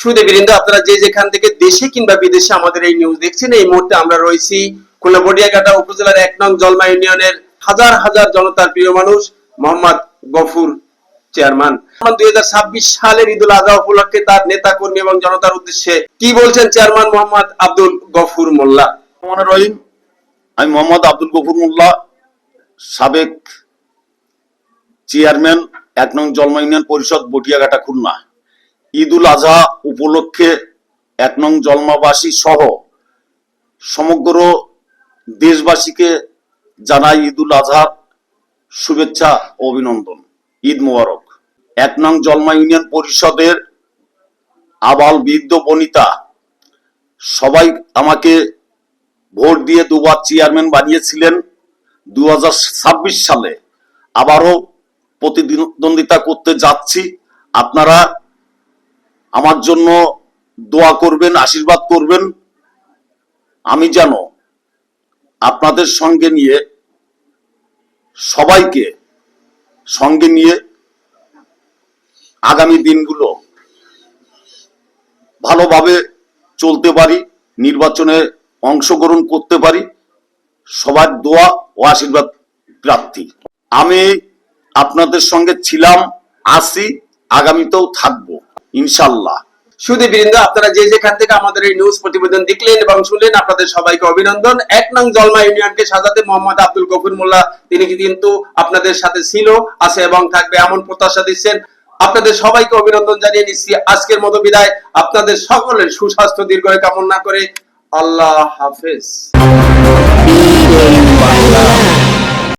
সুধীবৃন্দ, আপনারা যে যেখান থেকে দেশে কিংবা বিদেশে আমাদের এই নিউজ দেখছেন, এই মুহূর্তে আমরা রয়েছি খুলনা বটিয়াঘাটা উপজেলার ১ নং জলমা ইউনিয়নের হাজার হাজার জনতার প্রিয় মানুষ মোহাম্মদ গফুর চেয়ারম্যান। ২০২৬ সালের ঈদুল আজহা উপলক্ষে তার নেতা কর্মী এবং জনতার উদ্দেশ্যে কি বলছেন চেয়ারম্যান মোহাম্মদ আব্দুল গফুর মোল্লা? রহিম, আমি মোহাম্মদ আব্দুল গফুর মোল্লা, সাবেক চেয়ারম্যান ১ নং জলমা ইউনিয়ন পরিষদ বটিয়াঘাটা খুলনা। ঈদুল আজহা উপলক্ষে ১ নং জলমাবাসী সহ সমগ্র দেশবাসীকে জানাই ঈদুল আজহার শুভেচ্ছা ও অভিনন্দন। ঈদ মোবারক। ১ নং জলমা ইউনিয়ন পরিষদের আবাল বৃদ্ধ বনিতা সবাই আমাকে ভোট দিয়ে দুবার চেয়ারম্যান বানিয়েছিলেন। ২০২৬ সালে আবারও প্রতিদ্বন্দ্বিতা করতে যাচ্ছি। আপনারা আমার জন্য দোয়া করবেন, আশীর্বাদ করবেন। আমি যেন আপনাদের সঙ্গে নিয়ে, সবাইকে সঙ্গে নিয়ে আগামী দিনগুলো ভালোভাবে চলতে পারি, নির্বাচনে অংশগ্রহণ করতে পারি। সবার দোয়া ও আশীর্বাদ প্রার্থী। আমি আপনাদের সঙ্গে ছিলাম, আছি, আগামীতেও থাকবো ইনশাল্লাহ। সুধীবৃন্দ, আপনারা যে যেখান থেকে আমাদের এই নিউজ প্রতিবেদন দেখলেন এবং শুনলেন, আপনাদের সবাইকে অভিনন্দন। ১ নং জলমা ইউনিয়নকে সাজাতে মোহাম্মদ আব্দুল গফুর মোল্লা তিনি কিন্তু আপনাদের সাথে ছিল, আছে এবং থাকবে এমন প্রত্যাশা দিচ্ছেন। আপনাদের সবাইকে অভিনন্দন জানিয়ে নিচ্ছি। আজকের মতো বিদায়। আপনাদের সকলের সুস্বাস্থ্য দীর্ঘায়ু কামনা করে আল্লাহ হাফেজ।